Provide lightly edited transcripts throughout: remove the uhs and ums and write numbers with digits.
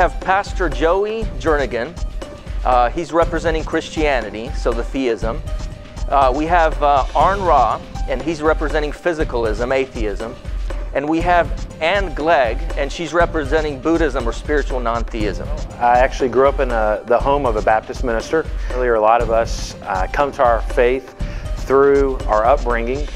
have Pastor Joey Jernigan. He's representing Christianity, so the theism. We have Aron Ra, and he's representing physicalism, atheism. And we have Gleig, and she's representing Buddhism or spiritual non-theism. I actually grew up in the home of a Baptist minister. Earlier, a lot of us come to our faith through our upbringing.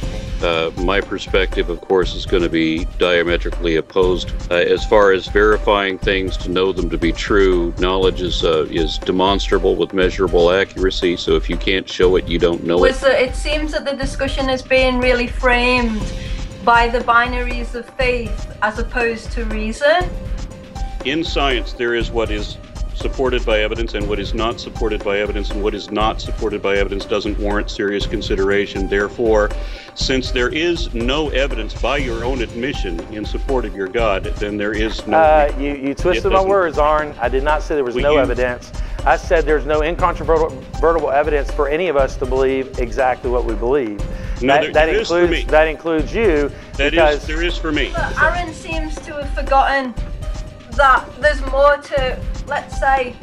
My perspective, of course, is going to be diametrically opposed. As far as verifying things to know them to be true, knowledge is demonstrable with measurable accuracy, so if you can't show it, you don't know it. It seems that the discussion is being really framed by the binaries of faith as opposed to reason. In science, there is what is supported by evidence and what is not supported by evidence, and what is not supported by evidence doesn't warrant serious consideration. Therefore, since there is no evidence by your own admission in support of your God, then there is no... You twisted my words, Aron. I did not say there was no evidence. I said there's no incontrovertible evidence for any of us to believe exactly what we believe. No, there is for me. That includes you. There is for me. But Aron seems to have forgotten that there's more to, let's say,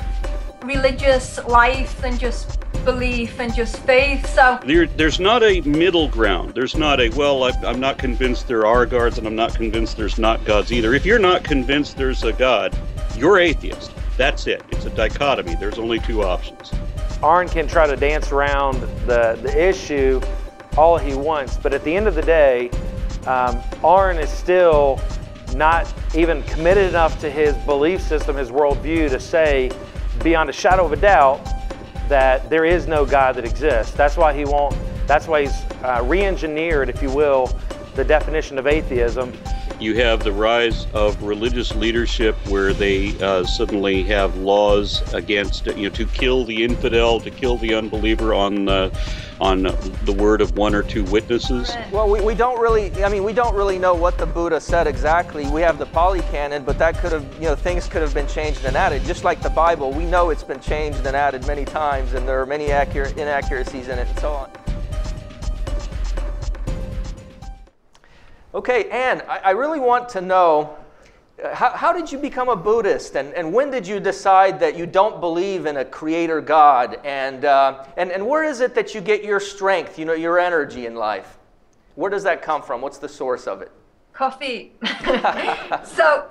religious life than just belief and just faith. So there's not a middle ground. There's not a, well, I'm not convinced there are gods and I'm not convinced there's not gods either. If you're not convinced there's a God, you're atheist. That's it. It's a dichotomy. There's only two options. Aron can try to dance around the issue all he wants, but at the end of the day, Aron is still not even committed enough to his belief system, his worldview, to say beyond a shadow of a doubt that there is no God that exists. That's why he won't. That's why he's re-engineered, if you will, the definition of atheism. You have the rise of religious leadership where they suddenly have laws against, to kill the infidel, to kill the unbeliever on the word of one or two witnesses. Well, we don't really know what the Buddha said exactly. We have the Pali Canon, but that could have, things could have been changed and added. Just like the Bible, we know it's been changed and added many times, and there are many inaccuracies in it and so on. Okay, Anne, I really want to know, how did you become a Buddhist, and when did you decide that you don't believe in a creator God, and where is it that you get your strength, your energy in life? Where does that come from? What's the source of it? Coffee. Well,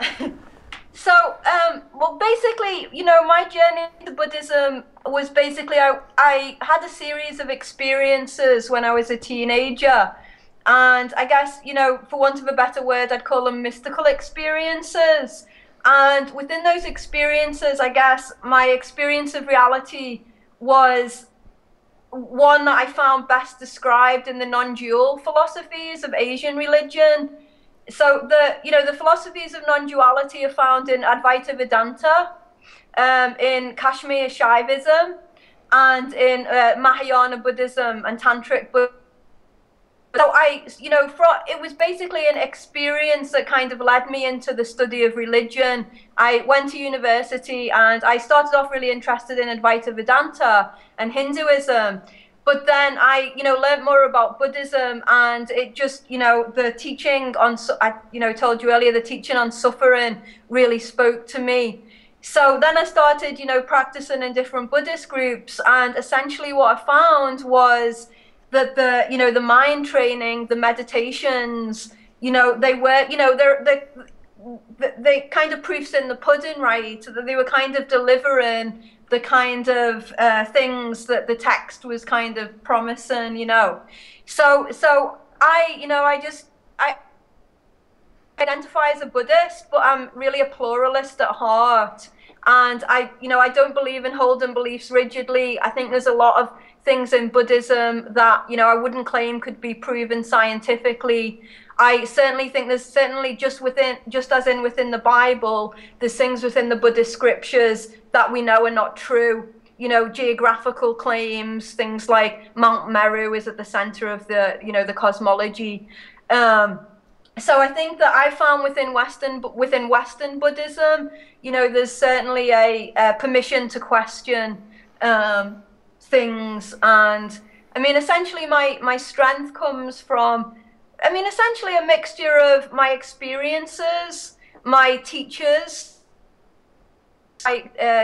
basically, my journey to Buddhism was basically, I had a series of experiences when I was a teenager. And I guess, for want of a better word, I'd call them mystical experiences. And within those experiences, I guess my experience of reality was one that I found best described in the non-dual philosophies of Asian religion. So the philosophies of non-duality are found in Advaita Vedanta, in Kashmir Shaivism, and in Mahayana Buddhism and Tantric Buddhism. So it was basically an experience that kind of led me into the study of religion. I went to university and I started off really interested in Advaita Vedanta and Hinduism. But then I, learned more about Buddhism, and it just, the teaching on, I told you earlier, the teaching on suffering really spoke to me. So then I started, practicing in different Buddhist groups, and essentially what I found was that the mind training, the meditations, they were, they kind of proofs in the pudding, right? So that they were kind of delivering the kind of things that the text was kind of promising, So I identify as a Buddhist, but I'm really a pluralist at heart. And I don't believe in holding beliefs rigidly. I think there's a lot of things in Buddhism that, I wouldn't claim could be proven scientifically. I certainly think there's certainly just as in within the Bible, there's things within the Buddhist scriptures that we know are not true. Geographical claims, things like Mount Meru is at the center of the, the cosmology. So I think that I found within Western Buddhism, there's certainly a permission to question things. And essentially my strength comes from, essentially a mixture of my experiences, my teachers,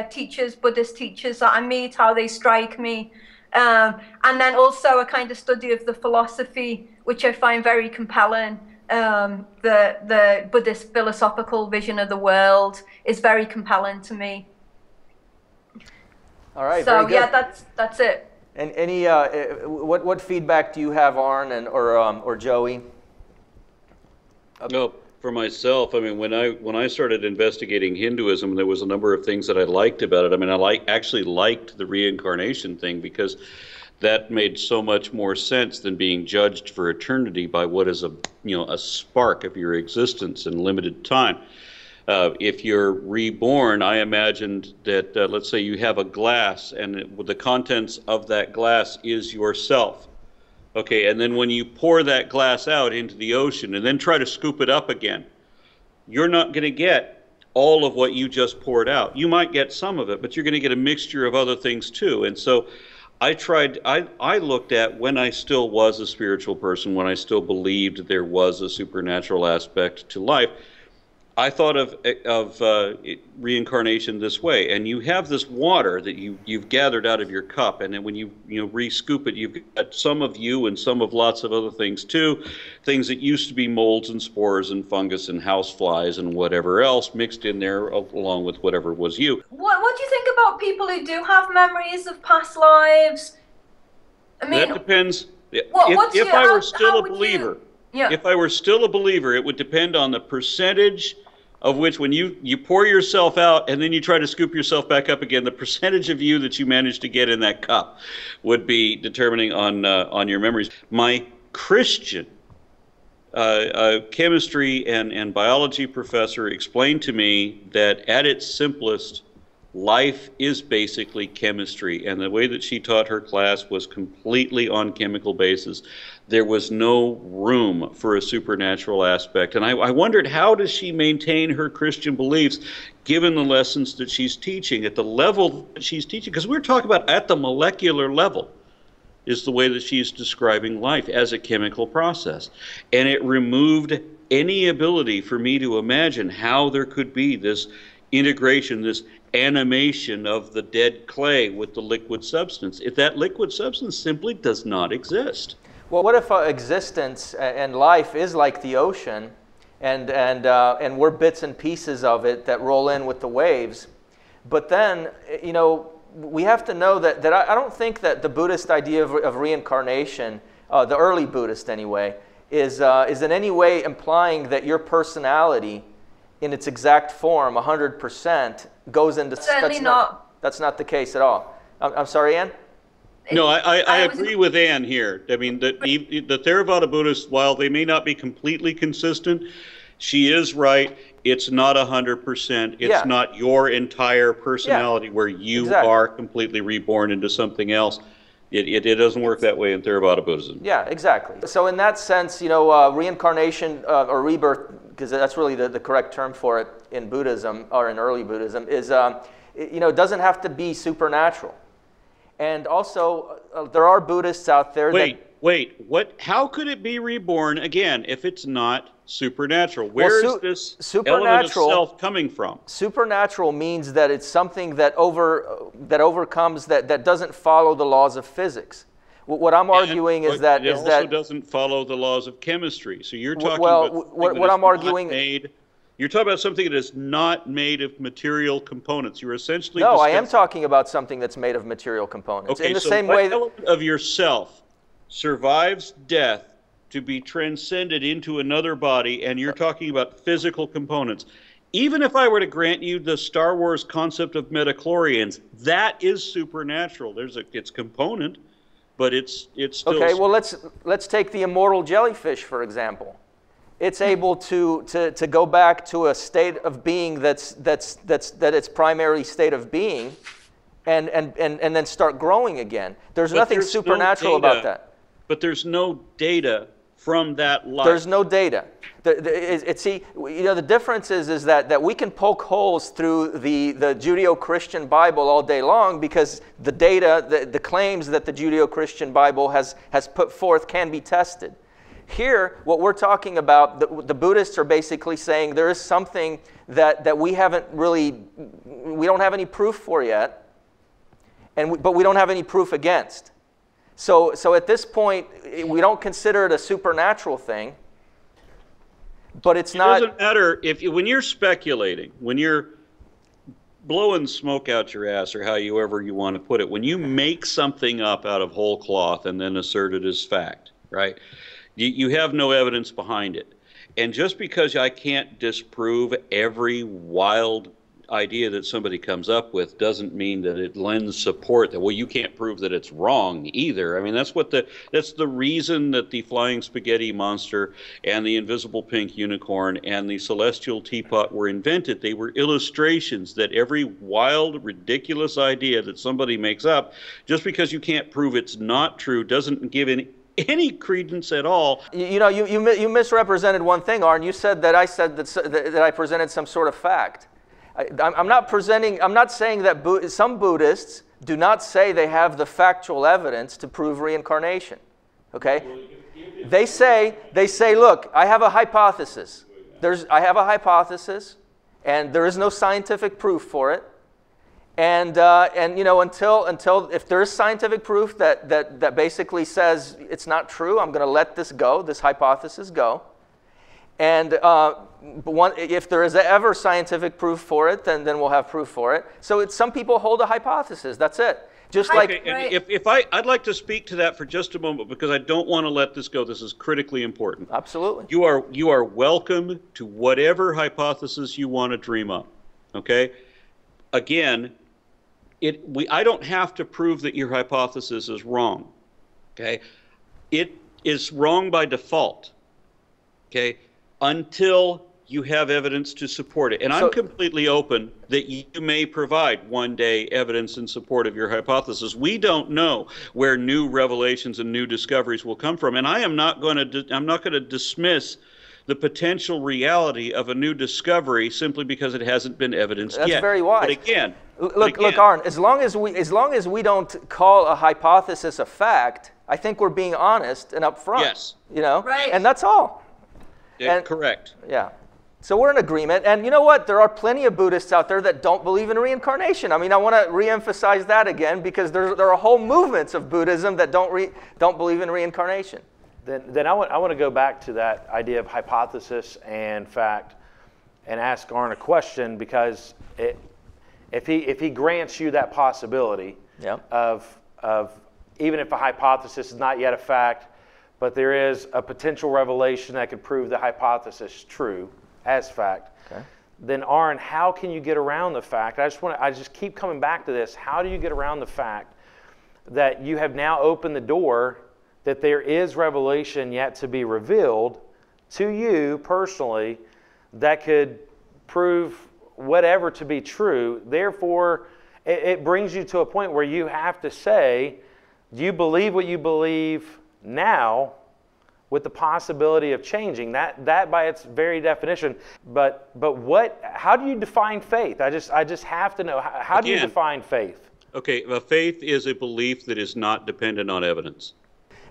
teachers, Buddhist teachers that I meet, how they strike me. And then also a kind of study of the philosophy, which I find very compelling. The Buddhist philosophical vision of the world is very compelling to me. All right. So very good. yeah, that's it. And any what feedback do you have, Aron or Joey? No, for myself, I mean, when I started investigating Hinduism, there was a number of things that I liked about it. I mean, I actually liked the reincarnation thing because that made so much more sense than being judged for eternity by what is a spark of your existence in limited time. If you're reborn, I imagined that, let's say you have a glass and the contents of that glass is yourself. Okay, and then when you pour that glass out into the ocean and then try to scoop it up again, you're not going to get all of what you just poured out. You might get some of it, but you're going to get a mixture of other things too. And so I looked at when I still was a spiritual person, when I still believed there was a supernatural aspect to life, I thought of reincarnation this way. And you have this water that you've gathered out of your cup, and then when you re-scoop it, you've got some of you and some of lots of other things too, things that used to be molds and spores and fungus and houseflies and whatever else mixed in there along with whatever was you. What do you think about people who do have memories of past lives? I mean, that depends. If I were still a believer, if I were still a believer, it would depend on the percentage of which, when you pour yourself out and then you try to scoop yourself back up again, the percentage of you that you managed to get in that cup would be determining on your memories. My Christian chemistry and biology professor explained to me that at its simplest, life is basically chemistry, and the way that she taught her class was completely on chemical basis. There was no room for a supernatural aspect, and I wondered, how does she maintain her Christian beliefs given the lessons that she's teaching at the level that she's teaching? Because we're talking about at the molecular level is the way that she's describing life as a chemical process, and it removed any ability for me to imagine how there could be this integration, this animation of the dead clay with the liquid substance, if that liquid substance simply does not exist. Well, what if existence and life is like the ocean, and we're bits and pieces of it that roll in with the waves? But then, we have to know that I don't think that the Buddhist idea of reincarnation, the early Buddhist anyway, is in any way implying that your personality in its exact form, 100%, goes into... Certainly not. That's not the case at all. I'm sorry, Ann? No, I agree with Ann here. I mean, the Theravada Buddhists, while they may not be completely consistent, she is right. It's not 100%. It's not your entire personality where you are completely reborn into something else. It doesn't work that way in Theravada Buddhism. Yeah, exactly. So in that sense, reincarnation or rebirth, because that's really the correct term for it in Buddhism or in early Buddhism, is it doesn't have to be supernatural. And also, there are Buddhists out there Wait, what? How could it be reborn again if it's not supernatural? Where is this element of self coming from? Supernatural means that it's something that overcomes, that doesn't follow the laws of physics. What I'm arguing is that it also doesn't follow the laws of chemistry. So you're talking about what I'm arguing. You're talking about something that is not made of material components. You're essentially I am talking about something that's made of material components. Okay, in the so same what way element of yourself survives death to be transcended into another body, and you're talking about physical components. Even if I were to grant you the Star Wars concept of midichlorians, that is supernatural. It's component, but it's still... Okay, well, let's take the immortal jellyfish, for example. It's able to go back to a state of being that's its primary state of being, and then start growing again. There's nothing supernatural about that. But there's no data from that life. There's no data. The difference is that we can poke holes through the Judeo-Christian Bible all day long, because the data, the claims that the Judeo-Christian Bible has put forth can be tested. Here, what we're talking about, the Buddhists are basically saying there is something that we haven't really, we don't have any proof for yet, but we don't have any proof against. So at this point, we don't consider it a supernatural thing, but it's not. It doesn't matter when you're speculating, when you're blowing smoke out your ass, or however you want to put it, when you make something up out of whole cloth and then assert it as fact, right? You have no evidence behind it. And just because I can't disprove every wild idea that somebody comes up with doesn't mean that it lends support that, well, you can't prove that it's wrong either. I mean, that's the reason that the flying spaghetti monster and the invisible pink unicorn and the celestial teapot were invented. They were illustrations that every wild, ridiculous idea that somebody makes up, just because you can't prove it's not true, doesn't give any credence at all. You misrepresented one thing, Aron. You said that I said that I presented some sort of fact. I'm not saying that some Buddhists do not say they have the factual evidence to prove reincarnation. Okay? They say, look, I have a hypothesis. I have a hypothesis, and there is no scientific proof for it. And until if there is scientific proof that basically says it's not true, I'm going to let this go, this hypothesis go. And if there is ever scientific proof for it, then we'll have proof for it. So some people hold a hypothesis. That's it. Just like. And I'd like to speak to that for just a moment, because I don't want to let this go. This is critically important. Absolutely. You are welcome to whatever hypothesis you want to dream up. Okay. Again, I don't have to prove that your hypothesis is wrong. Okay. It is wrong by default. Okay. Until you have evidence to support it. And I'm completely open that you may provide one day evidence in support of your hypothesis. We don't know where new revelations and new discoveries will come from. And I'm not going to dismiss the potential reality of a new discovery simply because it hasn't been evidenced yet. That's very wise. But again, look, Aron, as long as we don't call a hypothesis a fact, I think we're being honest and upfront. Yes. Right. And that's all. Yeah, correct. Yeah. So we're in agreement. And you know what? There are plenty of Buddhists out there that don't believe in reincarnation. I mean, I want to reemphasize that again, because there are whole movements of Buddhism that don't believe in reincarnation. Then I want to go back to that idea of hypothesis and fact and ask Aron a question, because if he grants you that possibility of even if a hypothesis is not yet a fact, but there is a potential revelation that could prove the hypothesis true as fact, then Aron, how can you get around the fact? I just keep coming back to this. How do you get around the fact that you have now opened the door that there is revelation yet to be revealed to you personally that could prove whatever to be true? Therefore, it brings you to a point where you have to say, do you believe what you believe now, with the possibility of changing that by its very definition? But how do you define faith? I just have to know, how do you define faith? Okay, faith is a belief that is not dependent on evidence.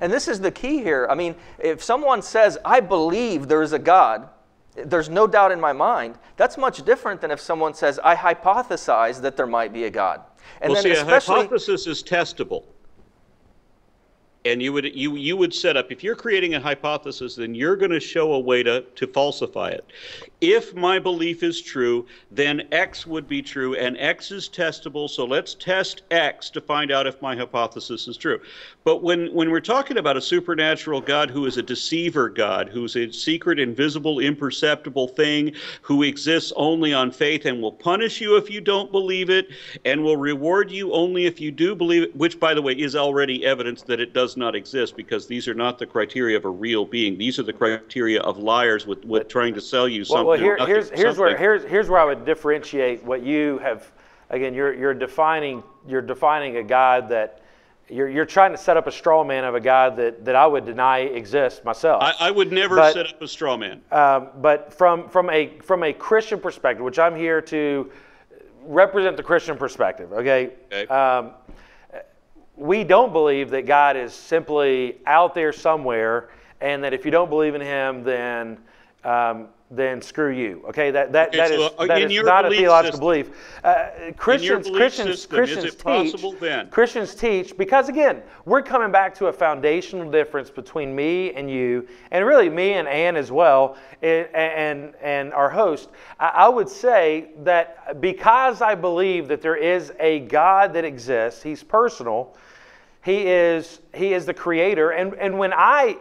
And this is the key here. I mean, if someone says, I believe there is a God, there's no doubt in my mind, that's much different than if someone says, I hypothesize that there might be a God. And well, see, a hypothesis is testable. And you would set up, if you're creating a hypothesis, then you're going to show a way to falsify it. If my belief is true, then X would be true, and X is testable, so let's test X to find out if my hypothesis is true. But when we're talking about a supernatural God who is a deceiver God, who's a secret, invisible, imperceptible thing, who exists only on faith and will punish you if you don't believe it, and will reward you only if you do believe it, which, by the way, is already evidence that it does not exist, because these are not the criteria of a real being. These are the criteria of liars with trying to sell you something. Well, here's where I would differentiate what you have. Again, you're defining a God that you're trying to set up a straw man of a God that I would deny exists myself. I would never set up a straw man. But from a Christian perspective, which I'm here to represent the Christian perspective. Okay. We don't believe that God is simply out there somewhere and that if you don't believe in him, then screw you. Okay, that is not a theological belief. Christians teach, because again, we're coming back to a foundational difference between me and you, and really me and Ann as well, and our host. I would say that because I believe that there is a God that exists, He's personal, He is the Creator, and when I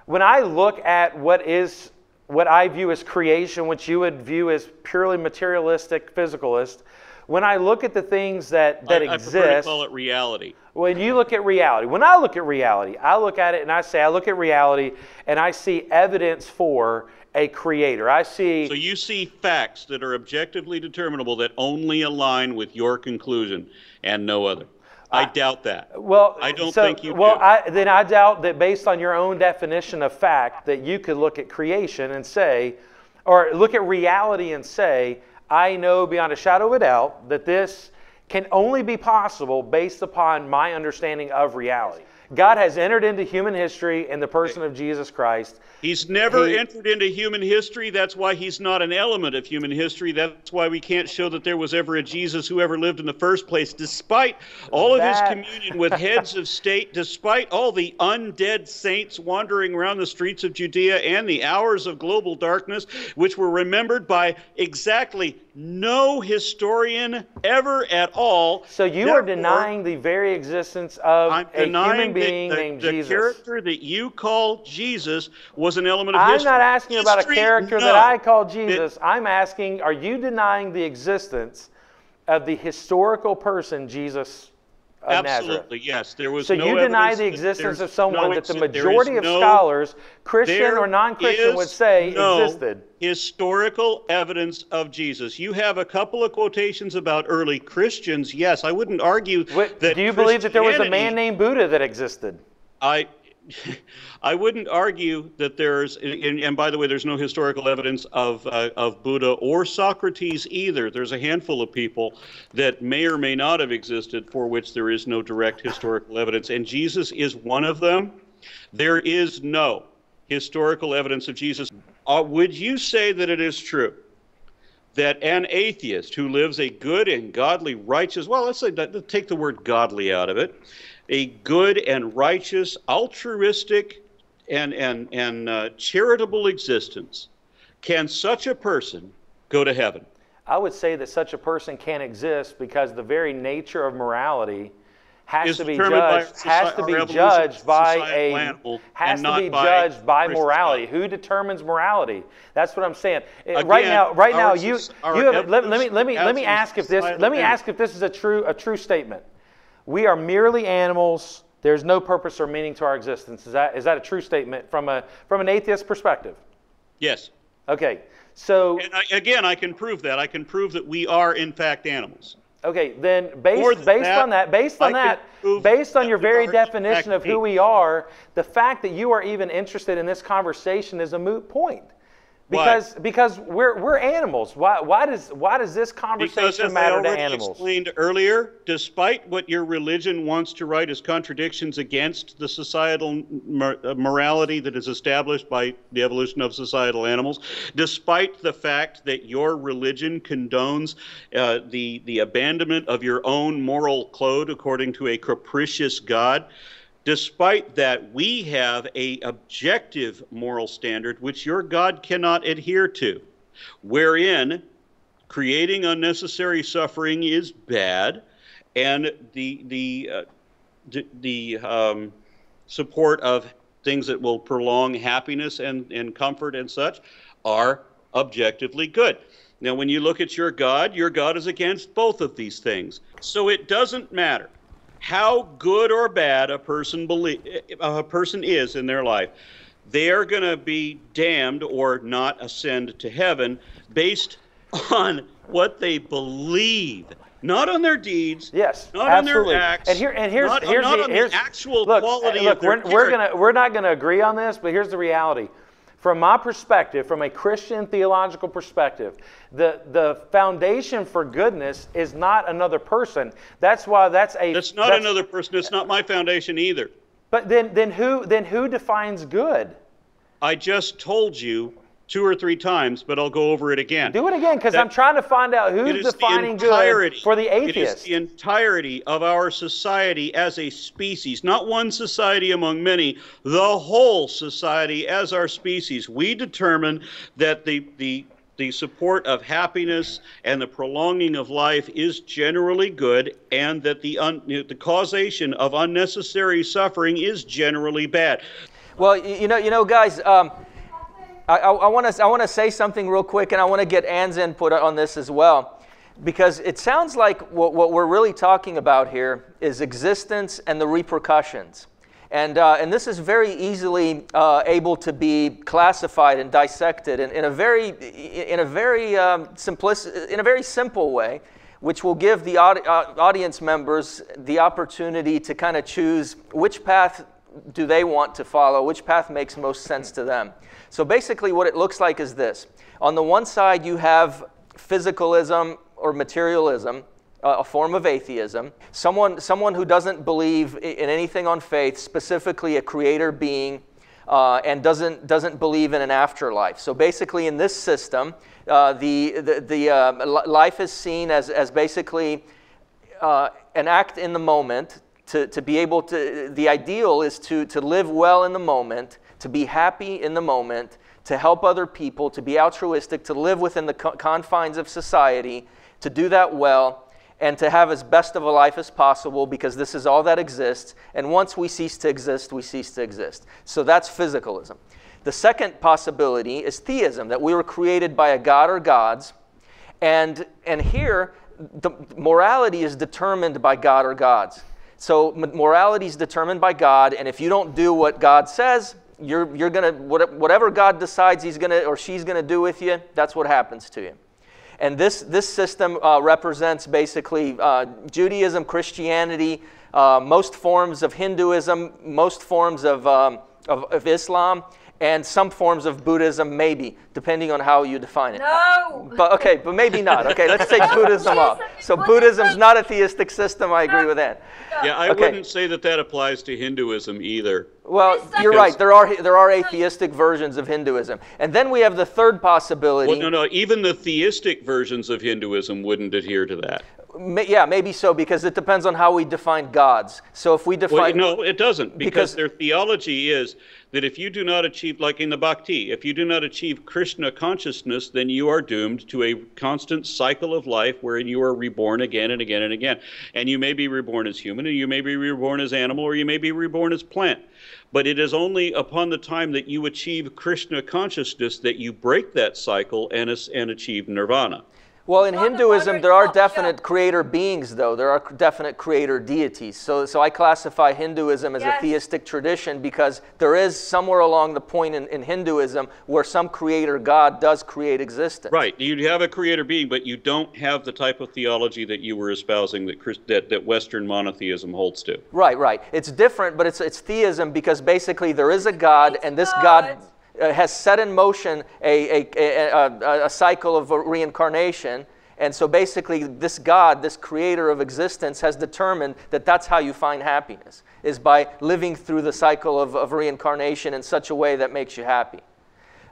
look at what I view as creation, which you would view as purely materialistic, physicalist, when I look at the things that exist... I prefer to call it reality. When you look at reality, when I look at reality, I look at it and I look at reality and I see evidence for a creator. So you see facts that are objectively determinable that only align with your conclusion and no other. I doubt that. Well, I don't think you do. Then I doubt that based on your own definition of fact that you could look at creation and say, or look at reality and say, I know beyond a shadow of a doubt that this can only be possible based upon my understanding of reality. God has entered into human history in the person of Jesus Christ. He's never entered into human history. That's why he's not an element of human history. That's why we can't show that there was ever a Jesus who ever lived in the first place, despite all of his communion with heads of state, despite all the undead saints wandering around the streets of Judea and the hours of global darkness, which were remembered by exactly no historian ever at all. So you are denying the very existence of a human being named Jesus. The character that you call Jesus was an element of history. I'm not asking about a character that I call Jesus. I'm asking, are you denying the existence of the historical person Jesus of Nazareth? Absolutely, yes. There was so no you deny the existence of someone that the majority of scholars, Christian or non-Christian, would say existed. Historical evidence of Jesus. You have a couple of quotations about early Christians. Yes, I wouldn't argue that. Do you believe that there was a man named Buddha that existed? I wouldn't argue that there's, and by the way, there's no historical evidence of Buddha or Socrates either. There's a handful of people that may or may not have existed for which there is no direct historical evidence, and Jesus is one of them. There is no historical evidence of Jesus. Would you say that it is true that an atheist who lives a good and godly, righteous, well, let's take the word godly out of it, a good and righteous, altruistic, and charitable existence, can such a person go to heaven? I would say that such a person can't exist because the very nature of morality has to be judged by morality. Who determines morality? That's what I'm saying. Again, right now, let me ask if this is a true statement. We are merely animals. There's no purpose or meaning to our existence. Is that a true statement from an atheist perspective? Yes. Okay. So and I can prove that. I can prove that we are in fact animals. Okay, then based on your very definition of who we are, the fact that you are even interested in this conversation is a moot point. Because we're animals. Why does this conversation matter to animals? Because as I already explained earlier, despite what your religion wants to write as contradictions against the societal morality that is established by the evolution of societal animals, despite the fact that your religion condones the abandonment of your own moral code according to a capricious God, despite that, we have an objective moral standard which your God cannot adhere to, wherein creating unnecessary suffering is bad, and the support of things that will prolong happiness and comfort and such are objectively good. Now, when you look at your God is against both of these things. So it doesn't matter how good or bad a person is in their life. They are going to be damned or not ascend to heaven based on what they believe, not on their deeds, not absolutely. on their acts, and here's not on the actual quality of their character. We're not going to agree on this, but here's the reality. From my perspective, from a Christian theological perspective, the foundation for goodness is not another person. That's another person. It's not my foundation either. But then who defines good? I just told you 2 or 3 times, but I'll go over it again. Do it again, because I'm trying to find out who's defining good for the atheist. It is the entirety of our society as a species, not one society among many, the whole society as our species. We determine that the support of happiness and the prolonging of life is generally good, and that the causation of unnecessary suffering is generally bad. Well, you know, guys, I want to say something real quick, and I want to get Ann's input on this as well, because it sounds like what we're really talking about here is existence and the repercussions. And this is very easily able to be classified and dissected in a very simple way, which will give the audience members the opportunity to kind of choose which path do they want to follow, which path makes most sense to them. So basically what it looks like is this. On the one side you have physicalism or materialism, a form of atheism, someone who doesn't believe in anything on faith, specifically a creator being, and doesn't believe in an afterlife. So basically in this system, life is seen as basically an act in the moment. To be able to, the ideal is to live well in the moment, to be happy in the moment, to help other people, to be altruistic, to live within the confines of society, to do that well, and to have as best of a life as possible, because this is all that exists. And once we cease to exist, we cease to exist. So that's physicalism. The second possibility is theism, that we were created by a god or gods, and here the morality is determined by God or gods. So morality is determined by God, and if you don't do what God says, you're gonna, whatever God decides he's gonna or she's gonna do with you, that's what happens to you. And this system represents basically Judaism, Christianity, most forms of Hinduism, most forms of Islam, and some forms of Buddhism, maybe, depending on how you define it. No! But maybe not. Okay, let's take Buddhism off. So Buddhism's not a theistic system, I agree with Ann. Yeah, I wouldn't say that applies to Hinduism either. Well, you're right. There are atheistic versions of Hinduism. And then we have the third possibility. Well, no, even the theistic versions of Hinduism wouldn't adhere to that. Yeah, maybe so, because it depends on how we define gods. So if we define... Well, no, it doesn't, because their theology is that if you do not achieve, like in the Bhakti, if you do not achieve Krishna consciousness, then you are doomed to a constant cycle of life wherein you are reborn again and again and again. And you may be reborn as human, and you may be reborn as animal, or you may be reborn as plant. But it is only upon the time that you achieve Krishna consciousness that you break that cycle and achieve nirvana. Well, in Hinduism, there are definite creator beings, though. There are definite creator deities. So I classify Hinduism as a theistic tradition, because there is somewhere along the point in Hinduism where some creator god does create existence. Right. You have a creator being, but you don't have the type of theology that you were espousing that Western monotheism holds to. Right. It's different, but it's theism, because basically there is a god, and this god has set in motion a cycle of reincarnation. And so basically this God, this creator of existence, has determined that that's how you find happiness, is by living through the cycle of reincarnation in such a way that makes you happy.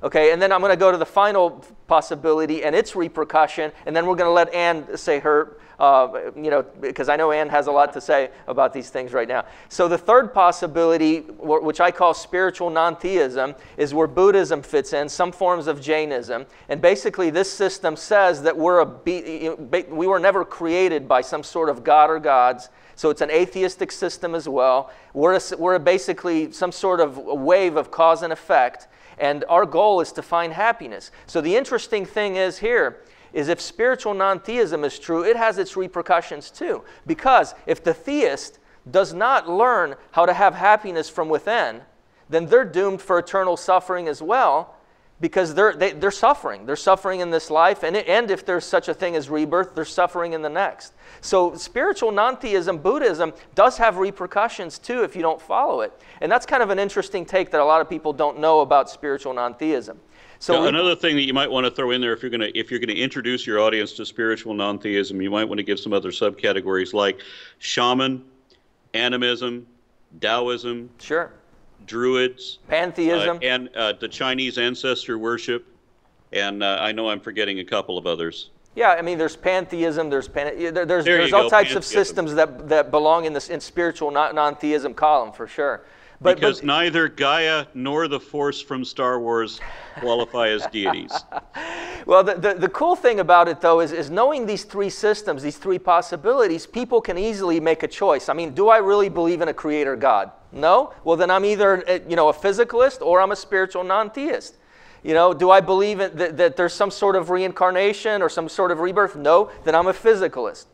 Okay, and then I'm going to go to the final possibility and its repercussion, and then we're going to let Ann say her, because I know Ann has a lot to say about these things right now. So the third possibility, which I call spiritual non-theism, is where Buddhism fits in, some forms of Jainism. And basically this system says that we were never created by some sort of god or gods. So it's an atheistic system as well. We're basically some sort of wave of cause and effect. And our goal is to find happiness. So the interesting thing is here, is if spiritual non-theism is true, it has its repercussions too. Because if the theist does not learn how to have happiness from within, then they're doomed for eternal suffering as well, because they're suffering. They're suffering in this life, and if there's such a thing as rebirth, they're suffering in the next. So spiritual non-theism, Buddhism, does have repercussions too if you don't follow it. And that's kind of an interesting take that a lot of people don't know about spiritual non-theism. So another thing that you might want to throw in there, if you're going to introduce your audience to spiritual non-theism, you might want to give some other subcategories like shaman, animism, Taoism. Sure. Druids, Pantheism. and the Chinese ancestor worship, and I know I'm forgetting a couple of others. Yeah, I mean, there's pantheism, there's There all go, types of pantheism. systems that belong in this spiritual non-theism column for sure. Because neither Gaia nor the Force from Star Wars qualify as deities. Well, the cool thing about it, though, is knowing these three systems, these three possibilities, people can easily make a choice. I mean, do I really believe in a creator God? No? Well, then I'm either a physicalist or I'm a spiritual non-theist. Do I believe that there's some sort of reincarnation or some sort of rebirth? No, then I'm a physicalist.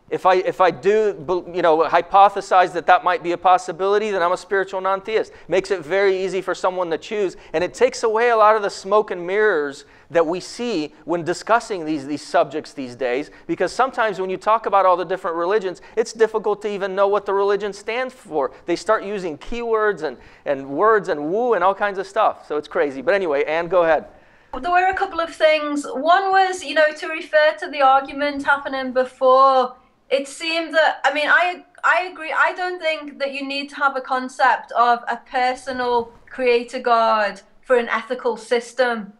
If I do, hypothesize that might be a possibility, then I'm a spiritual non-theist. Makes it very easy for someone to choose, and it takes away a lot of the smoke and mirrors that we see when discussing these subjects these days, because sometimes when you talk about all the different religions, it's difficult to even know what the religion stands for. They start using keywords and words and woo and all kinds of stuff, so it's crazy. But anyway, Anne, go ahead. There were a couple of things. One was, to refer to the argument happening before. It seemed that, I agree. I don't think that you need to have a concept of a personal creator God for an ethical system.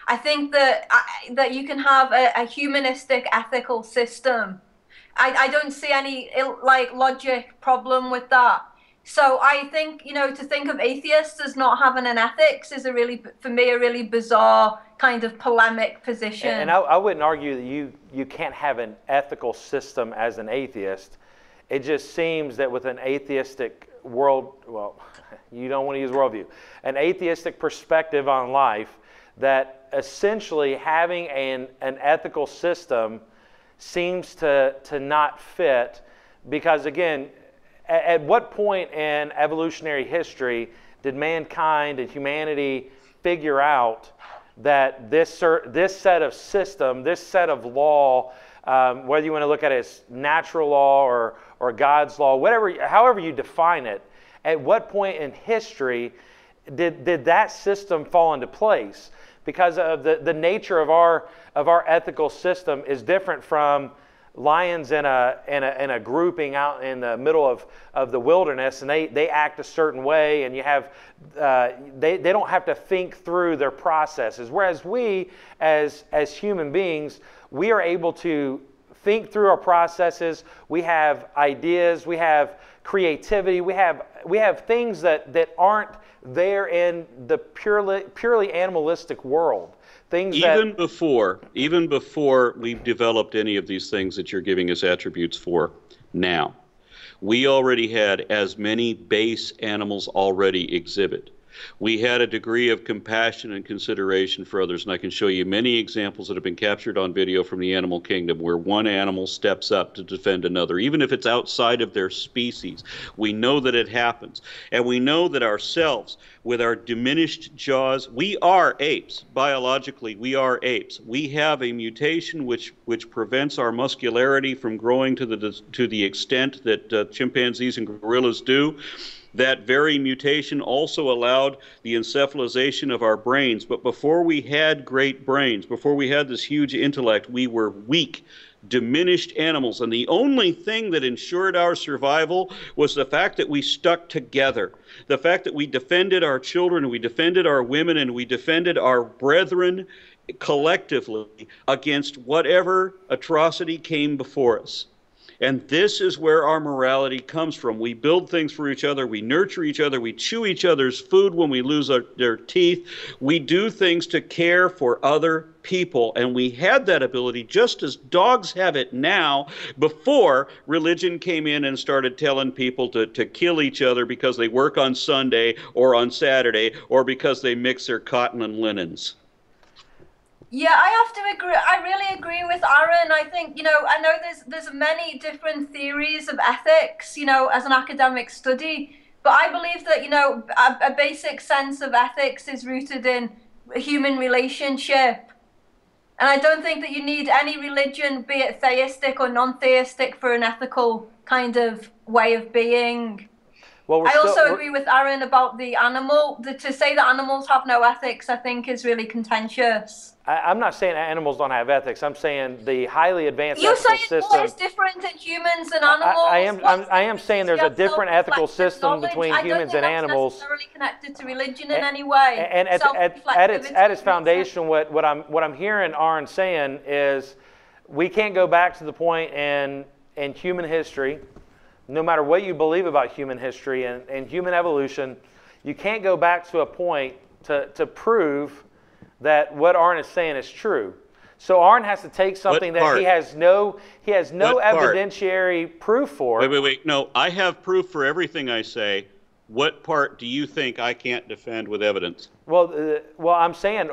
I think that you can have a humanistic ethical system. I don't see any logic problem with that. So I think, to think of atheists as not having an ethics is for me a really bizarre kind of polemic position. And I wouldn't argue that you can't have an ethical system as an atheist. It just seems that with an atheistic you don't want to use worldview, an atheistic perspective on life, that essentially having an ethical system seems to not fit, because again, at what point in evolutionary history did mankind and humanity figure out that this set of system, this set of law, whether you want to look at it as natural law or God's law, however you define it, at what point in history did that system fall into place? Because of the nature of our ethical system is different from lions in a grouping out in the middle of the wilderness, and they act a certain way, and you have they don't have to think through their processes. Whereas we, as human beings, we are able to think through our processes. We have ideas. We have creativity. We have things that aren't there in the purely animalistic world. Even before we've developed any of these things that you're giving us attributes for now, we already had as many base animals already exhibit. We had a degree of compassion and consideration for others, and I can show you many examples that have been captured on video from the animal kingdom where one animal steps up to defend another, even if it's outside of their species. We know that it happens, and we know that ourselves, with our diminished jaws, we are apes. Biologically, we are apes. We have a mutation which prevents our muscularity from growing to the extent that chimpanzees and gorillas do. That very mutation also allowed the encephalization of our brains. But before we had great brains, before we had this huge intellect, we were weak, diminished animals. And the only thing that ensured our survival was the fact that we stuck together. The fact that we defended our children, and we defended our women, and we defended our brethren collectively against whatever atrocity came before us. And this is where our morality comes from. We build things for each other. We nurture each other. We chew each other's food when we lose their teeth. We do things to care for other people. And we had that ability just as dogs have it now, before religion came in and started telling people to kill each other because they work on Sunday or on Saturday, or because they mix their cotton and linens. Yeah, I have to agree. I really agree with Aron. I think, I know there's many different theories of ethics, as an academic study, but I believe that, a basic sense of ethics is rooted in a human relationship. And I don't think that you need any religion, be it theistic or non-theistic, for an ethical kind of way of being. Well, I also agree with Aron about the animal. To say that animals have no ethics, I think, is really contentious. I'm not saying animals don't have ethics. I'm saying the highly advanced You're ethical saying system. what is different in humans and animals? I am saying there's a different ethical system between humans and animals. I don't think that's necessarily connected to religion in any way. And at its foundation, what I'm hearing Aron saying is, we can't go back to the point in human history, no matter what you believe about human history and human evolution, you can't go back to a point to prove that what Aron is saying is true. So Aron has to take something that he has no evidentiary proof for. Wait. No, I have proof for everything I say. What part do you think I can't defend with evidence? Well, I'm saying,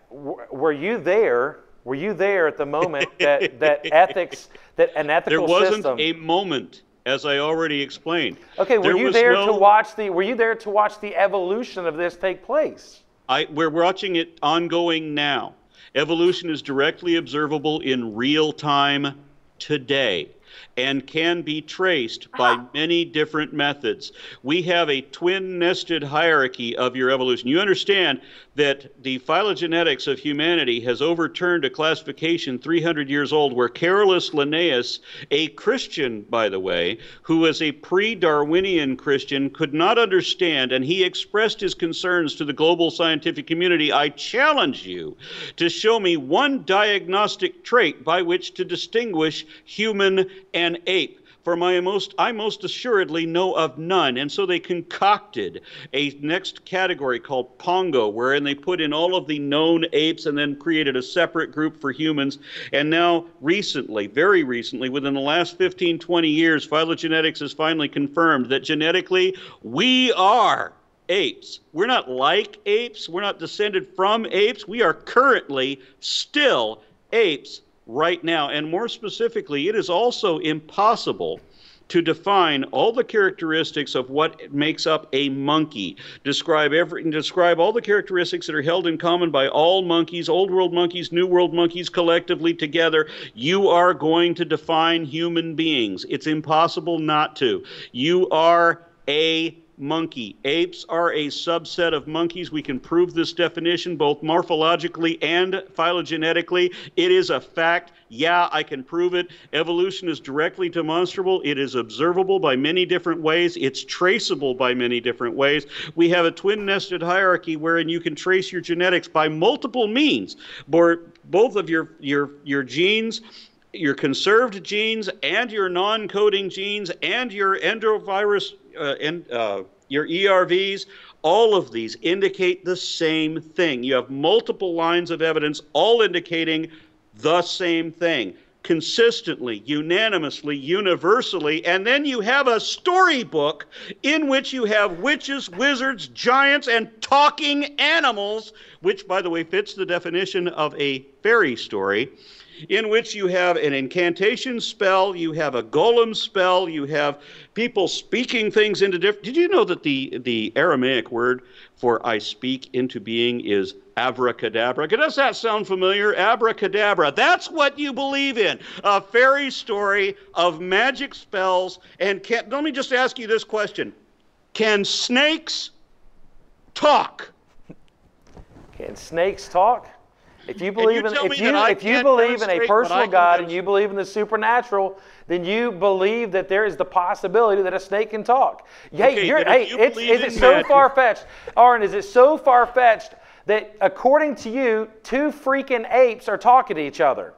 were you there? Were you there at the moment that an ethical system? There wasn't a moment, as I already explained. Okay, were you there to watch the evolution of this take place? We're watching it ongoing now. Evolution is directly observable in real time today and can be traced by many different methods. We have a twin-nested hierarchy of your evolution. You understand that the phylogenetics of humanity has overturned a classification 300 years old where Carolus Linnaeus, a Christian, by the way, who was a pre-Darwinian Christian, could not understand, and he expressed his concerns to the global scientific community. I challenge you to show me one diagnostic trait by which to distinguish human and ape. For I most assuredly know of none. And so they concocted a next category called Pongo, wherein they put in all of the known apes and then created a separate group for humans. And now recently, very recently, within the last 15, 20 years, phylogenetics has finally confirmed that genetically we are apes. We're not like apes. We're not descended from apes. We are currently still apes right now. And more specifically, it is also impossible to define all the characteristics of what makes up a monkey, describe all the characteristics that are held in common by all monkeys, old world monkeys, new world monkeys, collectively together. You are going to define human beings. It's impossible not to. You are a monkey. Apes are a subset of monkeys. We can prove this definition both morphologically and phylogenetically. It is a fact. Yeah, I can prove it. Evolution is directly demonstrable. It is observable by many different ways. It's traceable by many different ways. We have a twin-nested hierarchy wherein you can trace your genetics by multiple means. Both of your genes, your conserved genes and your non-coding genes and your endovirus your ERVs, all of these indicate the same thing. You have multiple lines of evidence all indicating the same thing, consistently, unanimously, universally, and then you have a storybook in which you have witches, wizards, giants, and talking animals, which, by the way, fits the definition of a fairy story, in which you have an incantation spell, you have a golem spell, you have people speaking things into different... Did you know that the Aramaic word for I speak into being is abracadabra? Does that sound familiar? Abracadabra. That's what you believe in. A fairy story of magic spells. And let me just ask you this question. Can snakes talk? Can snakes talk? If you believe in a personal God and you believe in the supernatural, then you believe that there is the possibility that a snake can talk. Is it so far-fetched? Aron, is it so far-fetched that according to you, two freaking apes are talking to each other?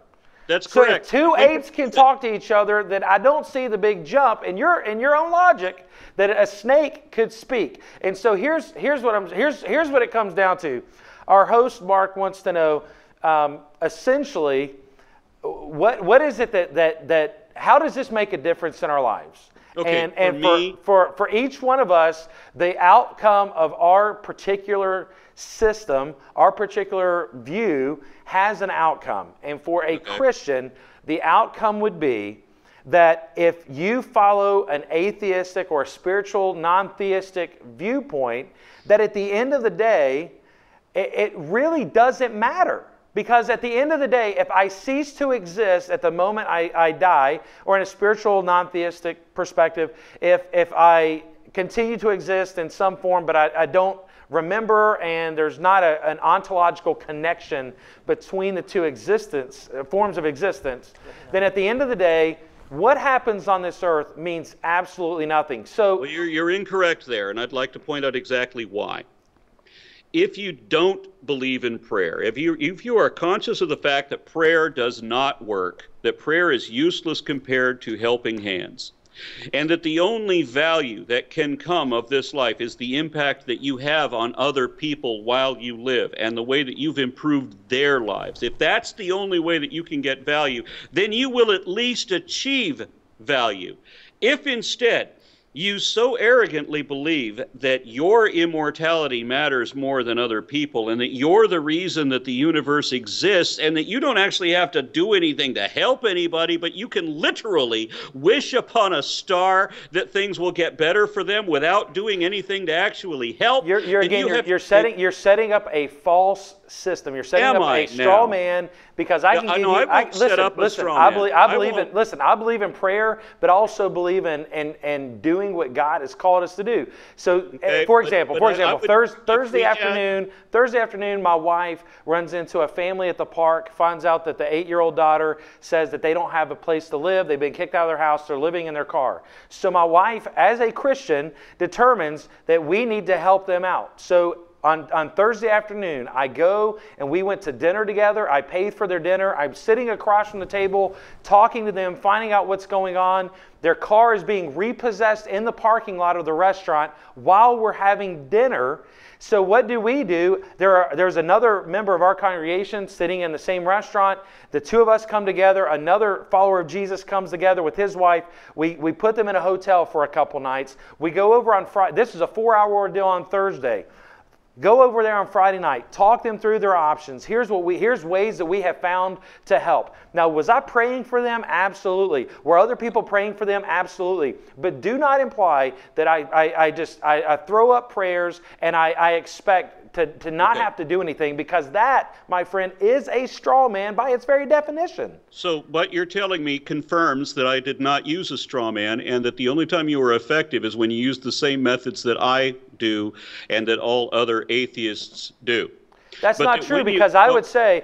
That's correct. So if two apes can talk to each other, then I don't see the big jump in your own logic that a snake could speak. And so here's what it comes down to. Our host, Mark, wants to know, essentially, what is it that how does this make a difference in our lives? Okay, and for each one of us, the outcome of our particular system, our particular view, has an outcome. And for a Christian, the outcome would be that if you follow an atheistic or spiritual, non-theistic viewpoint, that at the end of the day, it really doesn't matter. Because at the end of the day, if I cease to exist at the moment I die, or in a spiritual, non-theistic perspective, if I continue to exist in some form, but I don't remember, and there's not an ontological connection between the two forms of existence, then at the end of the day, what happens on this earth means absolutely nothing. So well, you're incorrect there, and I'd like to point out exactly why. If you don't believe in prayer, if you are conscious of the fact that prayer does not work, that prayer is useless compared to helping hands, and that the only value that can come of this life is the impact that you have on other people while you live and the way that you've improved their lives. If that's the only way that you can get value, then you will at least achieve value. If instead you so arrogantly believe that your immortality matters more than other people and that you're the reason that the universe exists and that you don't actually have to do anything to help anybody, but you can literally wish upon a star that things will get better for them without doing anything to actually help. You're setting up a false system. You're setting up a straw man, because I can give you. I believe in prayer, but also believe in doing what God has called us to do. So, for example, Thursday afternoon, my wife runs into a family at the park, finds out that the 8-year-old daughter says that they don't have a place to live. They've been kicked out of their house. They're living in their car. So my wife, as a Christian, determines that we need to help them out. So on Thursday afternoon, I go and we went to dinner together. I paid for their dinner. I'm sitting across from the table, talking to them, finding out what's going on. Their car is being repossessed in the parking lot of the restaurant while we're having dinner. So what do? There's another member of our congregation sitting in the same restaurant. The two of us come together. Another follower of Jesus comes together with his wife. We put them in a hotel for a couple nights. We go over on Friday. This is a 4-hour ordeal on Thursday. Go over there on Friday night. Talk them through their options. Here's ways that we have found to help. Now, was I praying for them? Absolutely. Were other people praying for them? Absolutely. But do not imply that I throw up prayers and I expect to not have to do anything, because that, my friend, is a straw man by its very definition. So what you're telling me confirms that I did not use a straw man, and that the only time you were effective is when you used the same methods that I do and that all other atheists do. That's not true, because I would say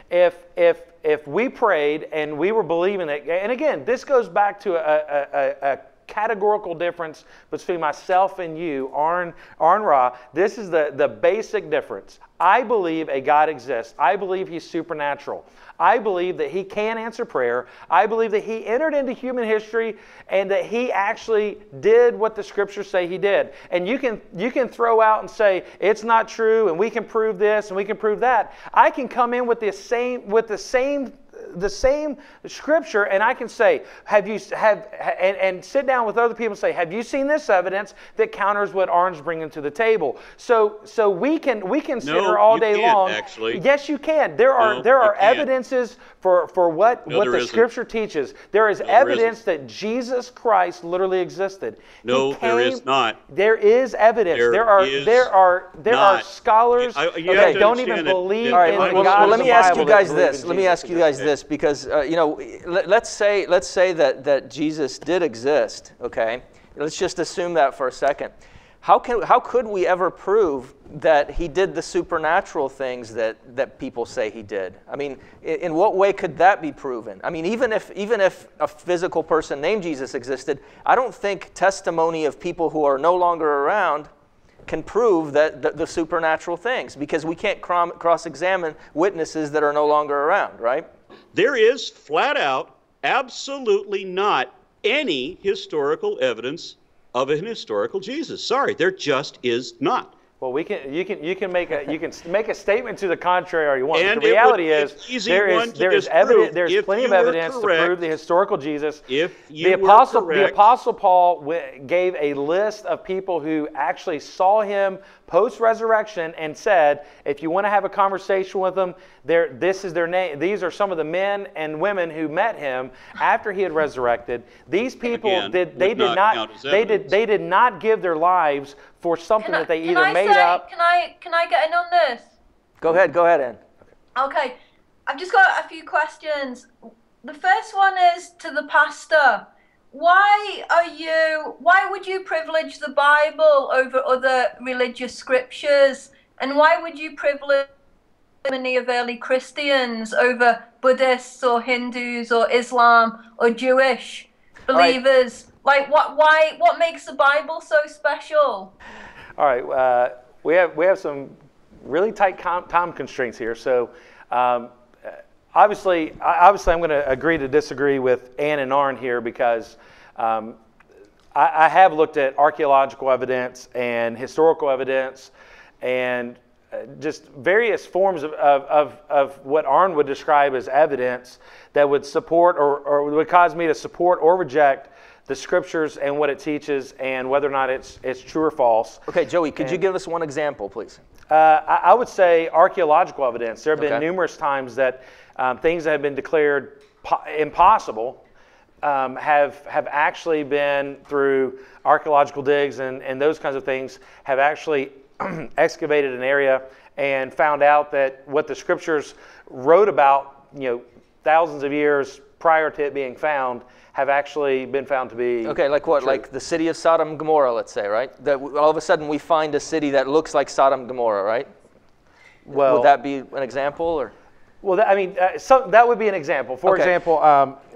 if we prayed and we were believing it, and again, this goes back to a categorical difference between myself and you, Aron Ra. This is the basic difference. I believe a God exists. I believe He's supernatural. I believe that He can answer prayer. I believe that He entered into human history and that He actually did what the Scriptures say He did. And you can throw out and say it's not true, and we can prove this and we can prove that. I can come in with the same Scripture, and I can say, and sit down with other people and say, have you seen this evidence that counters what Aron's bringing to the table? So we can consider all day long. Actually, yes, you can. There are evidences for what the Scripture teaches. There is evidence that Jesus Christ literally existed. There is not. There is evidence. There are scholars that don't even believe in the God of the Bible. Let me ask you guys this. Because let's say that Jesus did exist. Okay, let's just assume that for a second. How could we ever prove that He did the supernatural things that people say He did? I mean, in what way could that be proven? I mean, even if a physical person named Jesus existed, I don't think testimony of people who are no longer around can prove that the supernatural things, because we can't cross-examine witnesses that are no longer around, right? There is flat out, absolutely not any historical evidence of an historical Jesus. Sorry, there just is not. Well, you can make a statement to the contrary all you want. But the reality is there's plenty of evidence to prove the historical Jesus. The Apostle Paul gave a list of people who actually saw Him post-resurrection and said, if you want to have a conversation with them, this is their name. These are some of the men and women who met Him after He had resurrected. These people did not give their lives for something that they either made up. Can I get in on this? Go ahead, Ann. Okay, I've just got a few questions. The first one is to the pastor. why would you privilege the Bible over other religious scriptures? And why would you privilege many of early Christians over Buddhists or Hindus or Islam or Jewish believers? Like, what makes the Bible so special? All right, we have some really tight time constraints here. So obviously I'm going to agree to disagree with Ann and Aron here, because I have looked at archaeological evidence and historical evidence and just various forms of what Aron would describe as evidence that would support or would cause me to support or reject the Scriptures and what it teaches, and whether or not it's true or false. Okay, Joey, could you give us one example, please? I would say archaeological evidence. There have been numerous times that things that have been declared impossible have actually been, through archaeological digs and those kinds of things, have actually excavated an area and found out that what the Scriptures wrote about, thousands of years prior to it being found, have actually been found to be like what? true. Like the city of Sodom and Gomorrah, let's say, right? That all of a sudden we find a city that looks like Sodom and Gomorrah, right? Well, would that be an example, or? Well, that would be an example. For example,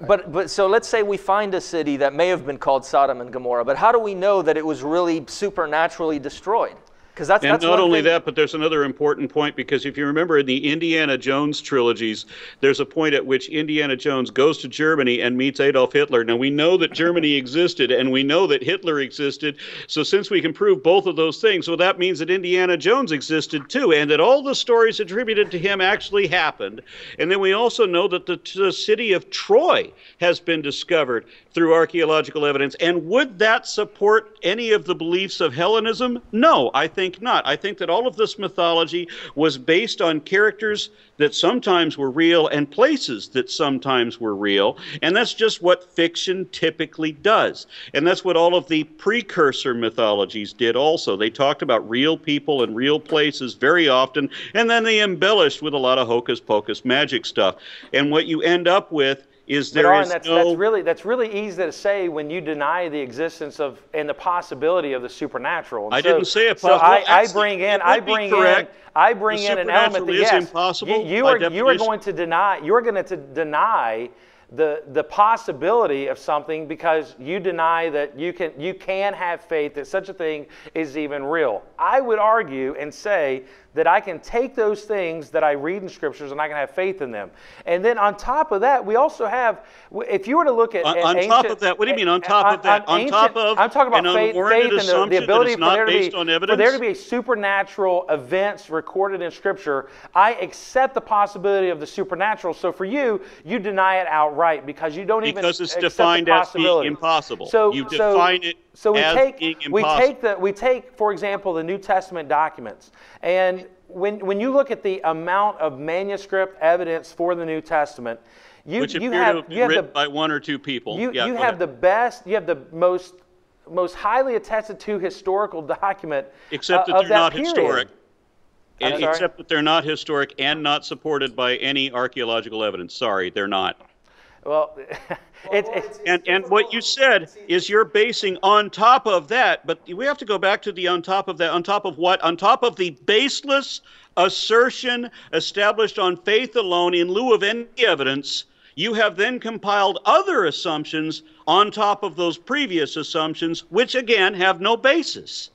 but so let's say we find a city that may have been called Sodom and Gomorrah, but how do we know that it was really supernaturally destroyed? Because that's not only that, but there's another important point, because if you remember in the Indiana Jones trilogies, there's a point at which Indiana Jones goes to Germany and meets Adolf Hitler. Now, we know that Germany existed, and we know that Hitler existed, so since we can prove both of those things, well, that means that Indiana Jones existed too, and that all the stories attributed to him actually happened. And then we also know that the city of Troy has been discovered through archaeological evidence. And would that support any of the beliefs of Hellenism? No, I think not. I think that all of this mythology was based on characters that sometimes were real and places that sometimes were real, and that's just what fiction typically does. And that's what all of the precursor mythologies did also. They talked about real people and real places very often, and then they embellished with a lot of hocus-pocus magic stuff. And what you end up with is that's really easy to say when you deny the existence of and the possibility of the supernatural. And I didn't say it. So I bring in an element that, yes, impossible. You are going to deny the possibility of something, because you deny that you can have faith that such a thing is even real. I would argue and say that I can take those things that I read in Scriptures and I can have faith in them. And then on top of that, we also have, if you were to look at on ancient, top of that, what do you mean on top of that? On top of, I'm talking about faith and the ability for there to be supernatural events recorded in Scripture. I accept the possibility of the supernatural. So for you, you deny it outright because you don't even because it's accept defined the as being possibility. impossible. So you define it. So we take, for example, the New Testament documents, and when you look at the amount of manuscript evidence for the New Testament, which appear to have been written by one or two people. You have the most highly attested to historical document, except that they're not historic. Except that they're not historic and not supported by any archaeological evidence. Sorry, they're not. Well, and what you said is you're basing on top of that, but we have to go back to the on top of that. On top of what? On top of the baseless assertion established on faith alone in lieu of any evidence, you have then compiled other assumptions on top of those previous assumptions, which again have no basis.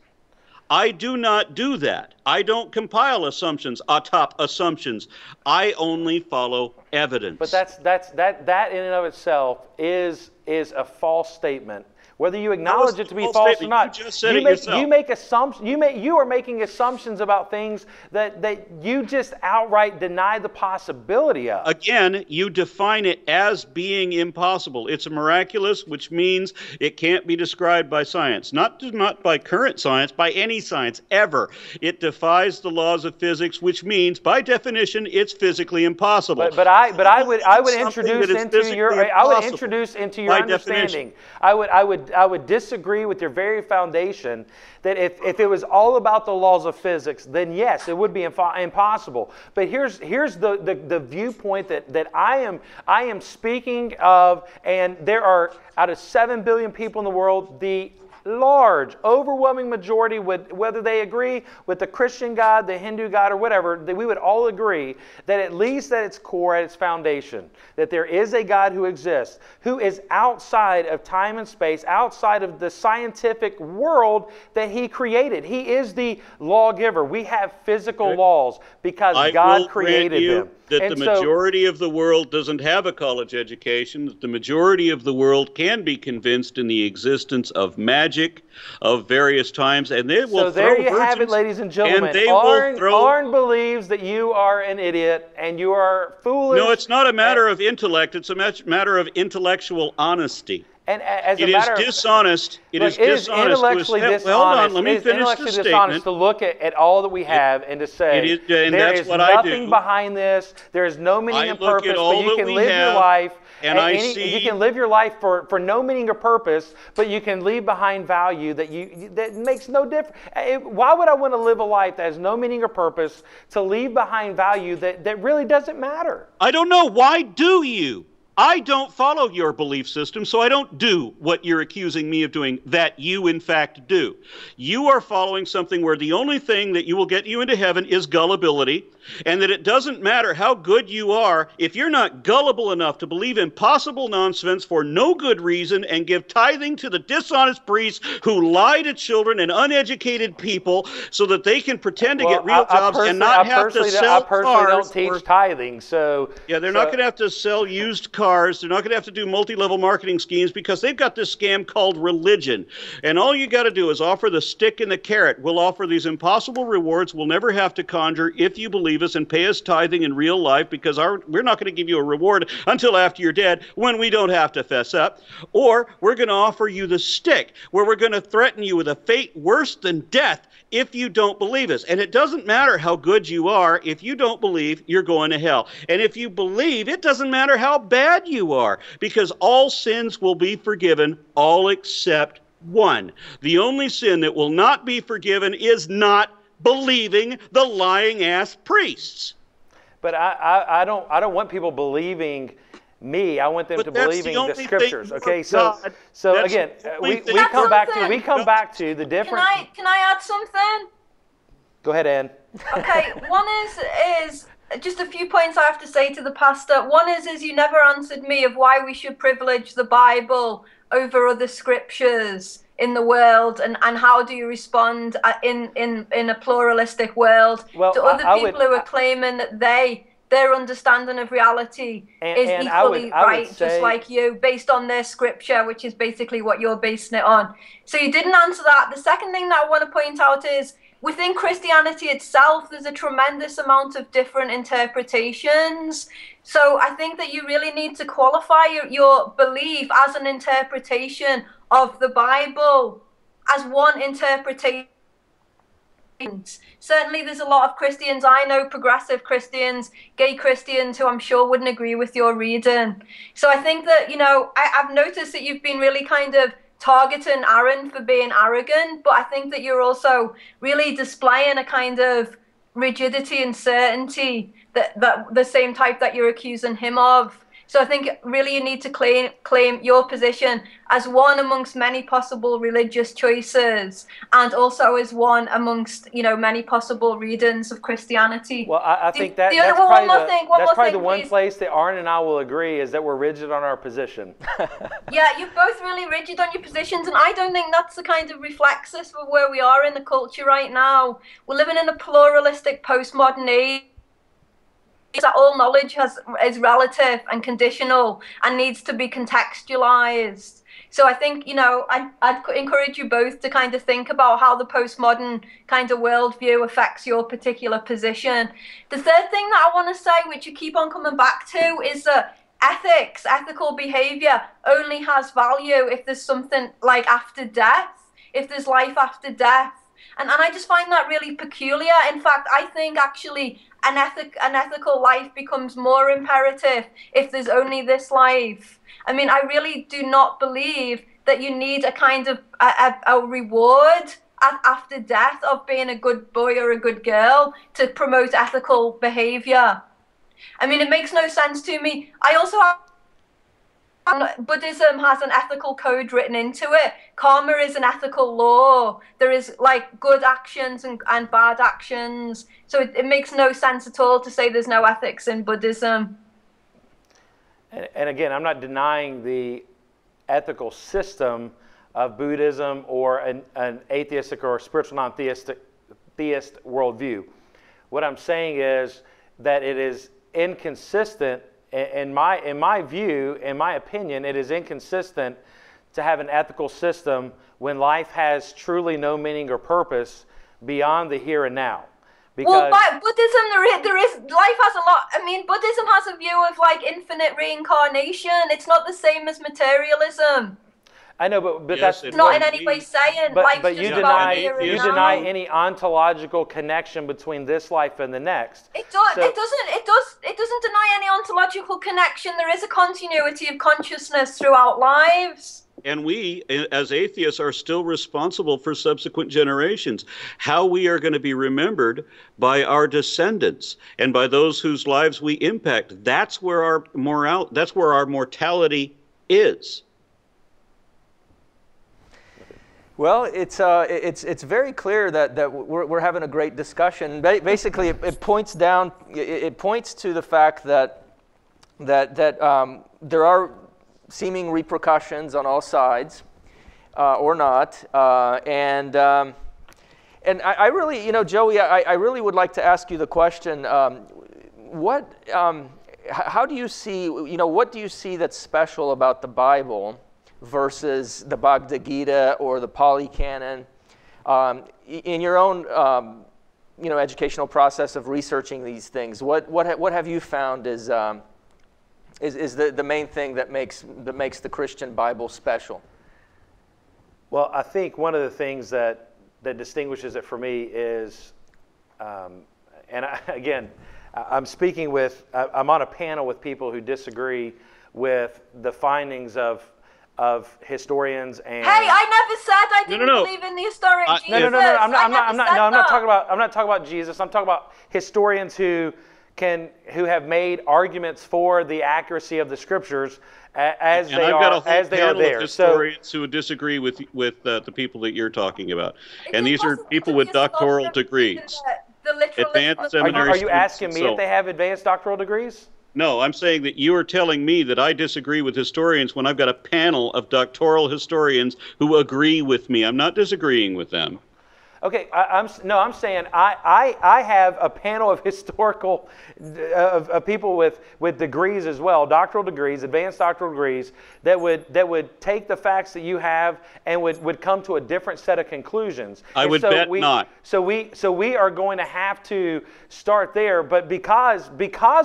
I do not do that. I don't compile assumptions atop assumptions. I only follow evidence. But that in and of itself is a false statement. Whether you acknowledge it to be false or not, you just said it yourself. You make assumptions. You are making assumptions about things that you just outright deny the possibility of. Again, you define it as being impossible. It's miraculous, which means it can't be described by science. Not by current science, by any science ever. It defies the laws of physics, which means by definition it's physically impossible. But I would introduce into your by understanding. definition. I would disagree with your very foundation that if it was all about the laws of physics, then yes, it would be impossible. But here's the viewpoint that I am speaking of, and there are, out of 7 billion people in the world, the large, overwhelming majority, whether they agree with the Christian God, the Hindu God, or whatever, that we would all agree that at least at its core, at its foundation, that there is a God who exists, who is outside of time and space, outside of the scientific world that He created. He is the lawgiver. We have physical laws because God created them. That the majority of the world doesn't have a college education, that the majority of the world can be convinced in the existence of magic of various times, and they will So there you have it, ladies and gentlemen. Aron believes that you are an idiot and you are foolish. No, it's not a matter of intellect, it's a matter of intellectual honesty. And as it a matter is dishonest. It is dishonest. Intellectually dishonest. Hold on, let me finish the statement. To look at all that we have and to say there is nothing behind this. There is no meaning and purpose, but you can live your life. You can live your life for no meaning or purpose, but you can leave behind value that makes no difference. Why would I want to live a life that has no meaning or purpose to leave behind value that really doesn't matter? I don't know. Why do you? I don't follow your belief system, so I don't do what you're accusing me of doing that you, in fact, do. You are following something where the only thing that will get you into heaven is gullibility, and that it doesn't matter how good you are if you're not gullible enough to believe impossible nonsense for no good reason and give tithing to the dishonest priests who lie to children and uneducated people so that they can pretend to get real jobs and not have to sell cars. I personally don't teach tithing, so... Yeah, they're not going to have to sell used cars. They're not going to have to do multi-level marketing schemes because they've got this scam called religion. And all you got to do is offer the stick and the carrot. We'll offer these impossible rewards we'll never have to conjure if you believe us and pay us tithing in real life, because we're not going to give you a reward until after you're dead when we don't have to fess up. Or we're going to offer you the stick, where we're going to threaten you with a fate worse than death if you don't believe us. And it doesn't matter how good you are. If you don't believe, you're going to hell. And if you believe, it doesn't matter how bad you are, because all sins will be forgiven, all except one. The only sin that will not be forgiven is not believing the lying ass priests. But I don't want people believing me. I want them to believing the Scriptures. Okay, so again, we come back to the difference. Can I add something? Go ahead, Ann. Okay, one is just a few points I have to say to the pastor. One is you never answered me of why we should privilege the Bible over other scriptures in the world, and how do you respond in a pluralistic world to other people who are claiming that their understanding of reality is equally right, just like you, based on their scripture, which is basically what you're basing it on. So you didn't answer that. The second thing that I want to point out is, within Christianity itself, there's a tremendous amount of different interpretations. So I think that you really need to qualify your belief as an interpretation of the Bible, as one interpretation. Certainly there's a lot of Christians, I know, progressive Christians, gay Christians, who I'm sure wouldn't agree with your reading. So I think that, I've noticed that you've been really kind of targeting Aron for being arrogant, but I think that you're also really displaying a kind of rigidity and certainty that the same type that you're accusing him of. So I think really you need to claim your position as one amongst many possible religious choices, and also as one amongst many possible readings of Christianity. Well, I think that's probably the one place that Aron and I will agree, is that we're rigid on our position. Yeah, you're both really rigid on your positions, and I don't think that's the kind of reflexes of where we are in the culture right now. We're living in a pluralistic postmodern age. That all knowledge is relative and conditional and needs to be contextualized. So I think, I'd encourage you both to kind of think about how the postmodern kind of worldview affects your particular position. The third thing that I want to say, which you keep on coming back to, is that ethical behavior only has value if there's something like after death, if there's life after death. And I just find that really peculiar. In fact, I think actually an ethical life becomes more imperative if there's only this life. I mean, I really do not believe that you need a kind of a reward after death of being a good boy or a good girl to promote ethical behavior. I mean, it makes no sense to me. I also Buddhism has an ethical code written into it. Karma is an ethical law. There is like good actions and bad actions. So it makes no sense at all to say there's no ethics in Buddhism. And again, I'm not denying the ethical system of Buddhism or an atheistic or spiritual non-theist worldview. What I'm saying is that it is inconsistent. In my view, in my opinion, it is inconsistent to have an ethical system when life has truly no meaning or purpose beyond the here and now. Because well, by Buddhism, there is life has a lot. I mean, Buddhism has a view of like infinite reincarnation. It's not the same as materialism. I know, but Yes, that's Not in any way saying life's but you just about deny here and you now. deny any ontological connection between this life and the next. It So- doesn't deny any ontological connection. There is a continuity of consciousness throughout lives. And we, as atheists, are still responsible for subsequent generations. How we are going to be remembered by our descendants and by those whose lives we impact. That's where our mortality is. Well, it's very clear that we're having a great discussion. Basically, it points to the fact that there are seeming repercussions on all sides, or not, and I really, Joey, I really would like to ask you the question: how do you see, what do you see that's special about the Bible versus the Bhagavad Gita or the Pali Canon, in your own, educational process of researching these things? What have you found is the main thing that makes the Christian Bible special? Well, I think one of the things that distinguishes it for me is, again, I'm on a panel with people who disagree with the findings of historians and. Hey, I never said I didn't No. believe in the historic Jesus. No. I'm not talking about. talking about Jesus. I'm talking about historians who have made arguments for the accuracy of the Scriptures as they are there. Historians who would disagree with the people that you're talking about, and these are people with doctoral degrees. Advanced seminary. Are you asking me if they have advanced doctoral degrees? No, I'm saying that you are telling me that I disagree with historians when I've got a panel of doctoral historians who agree with me. I'm not disagreeing with them. Okay, I'm saying I have a panel of historical of people with degrees as well, doctoral degrees, advanced doctoral degrees, that would take the facts that you have and would come to a different set of conclusions. I would bet not. So we are going to have to start there, but because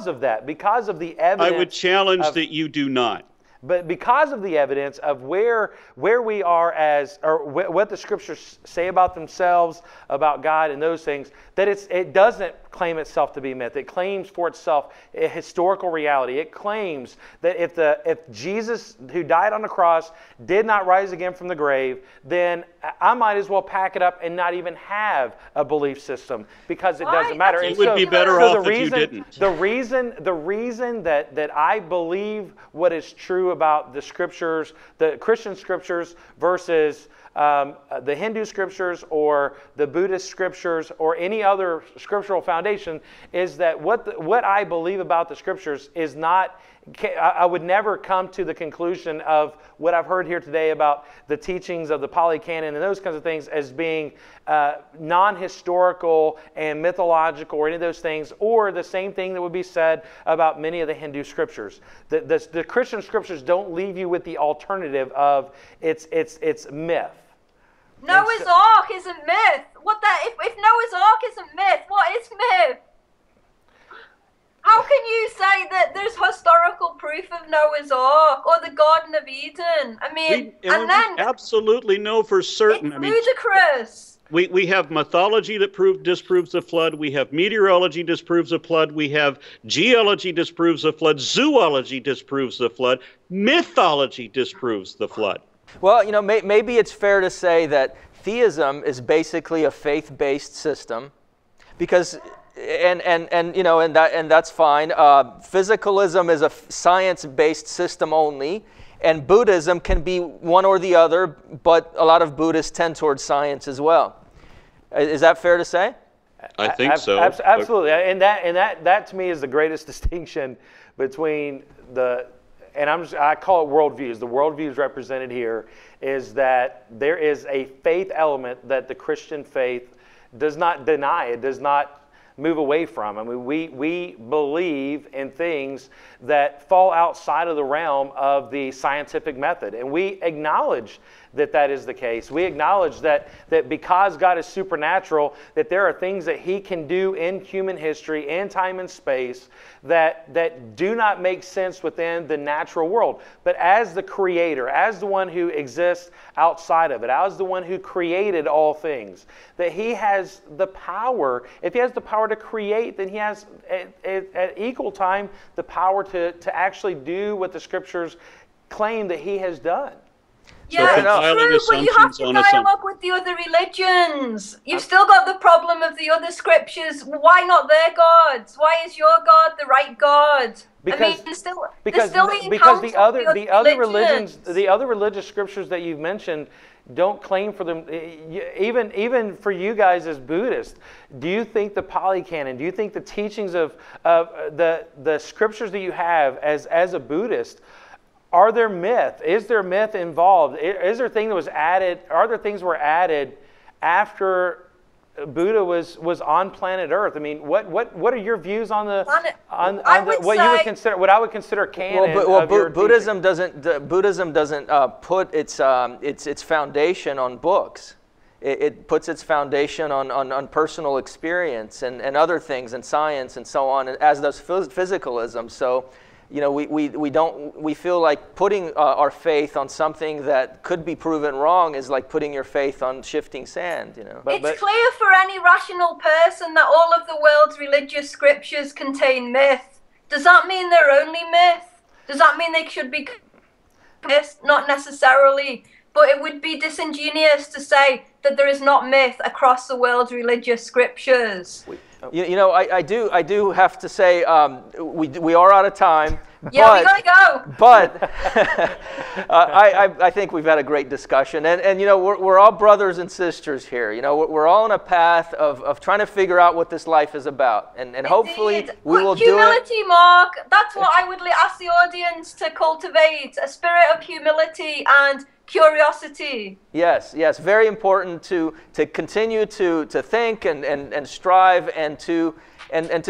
of that, because of the evidence, I would challenge that you do not. But because of the evidence of where we are what the Scriptures say about themselves, about God and those things, that it doesn't claim itself to be myth. It claims for itself a historical reality. It claims that if Jesus, who died on the cross, did not rise again from the grave, then I might as well pack it up and not even have a belief system, because it doesn't matter. It would be better off if you didn't. The reason that I believe what is true about the Scriptures, the Christian Scriptures versus the Hindu Scriptures or the Buddhist Scriptures or any other scriptural foundation, is that what I believe about the Scriptures is not. I would never come to the conclusion of what I've heard here today about the teachings of the Pali Canon and those kinds of things as being non-historical and mythological or any of those things, or the same thing that would be said about many of the Hindu Scriptures. The Christian Scriptures don't leave you with the alternative of it's myth. Noah's Ark isn't myth. If Noah's Ark isn't myth, what is myth? How can you say that there's historical proof of Noah's Ark or the Garden of Eden? I mean, We absolutely know for certain. It's ludicrous. We have mythology that disproves the flood. We have meteorology disproves the flood. We have geology disproves the flood. Zoology disproves the flood. Mythology disproves the flood. Well, you know, maybe it's fair to say that theism is basically a faith-based system, because, and you know, and that's fine. Physicalism is a science-based system only. And Buddhism can be one or the other, but a lot of Buddhists tend towards science as well. Is that fair to say? I think so. Absolutely, and that to me is the greatest distinction between I call it worldviews. The worldviews represented here is that there is a faith element that the Christian faith does not deny. It does not move away from. I mean, we believe in things that fall outside of the realm of the scientific method, and we acknowledge that that is the case. We acknowledge that because God is supernatural, that there are things that He can do in human history, in time and space, that do not make sense within the natural world. But as the Creator, as the one who exists outside of it, as the one who created all things, that He has the power. If He has the power to create, then He has at equal time the power to actually do what the Scriptures claim that He has done. Yeah, it's true, but you have to dialogue with the other religions. You've still got the problem of the other scriptures. Why not their gods? Why is your God the right God? Because, I mean, there's still the other religions, the other religious scriptures that you've mentioned, don't claim for them. Even for you guys as Buddhists, do you think the Pali Canon, do you think the teachings of the scriptures that you have as a Buddhist, are there myth? Is there myth involved? Is there thing that was added? Are there things were added after Buddha was on planet Earth? I mean, what are your views on what I would consider canon? Buddhism doesn't put its foundation on books. It puts its foundation on personal experience and other things, and science and so on, as does physicalism. So, you know, we feel like putting our faith on something that could be proven wrong is like putting your faith on shifting sand, you know. It's clear for any rational person that all of the world's religious scriptures contain myth. Does that mean they're only myth? Does that mean they should be myth? Not necessarily. But it would be disingenuous to say that there is not myth across the world's religious scriptures. You know, I do have to say we are out of time. Yeah, we gotta go. But I think we've had a great discussion, and you know, we're all brothers and sisters here. You know, we're all on a path of trying to figure out what this life is about, and hopefully we will do it. Humility, Mark. That's what I would ask the audience to cultivate: a spirit of humility and curiosity. Yes, very important to continue to think and strive and to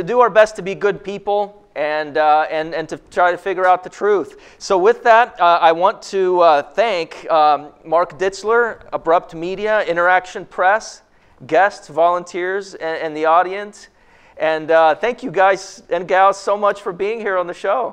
do our best to be good people and to try to figure out the truth. So with that, I want to thank Mark Ditzler, Abrupt Media, Interaction Press, guests, volunteers, and the audience. And thank you guys and gals so much for being here on the show.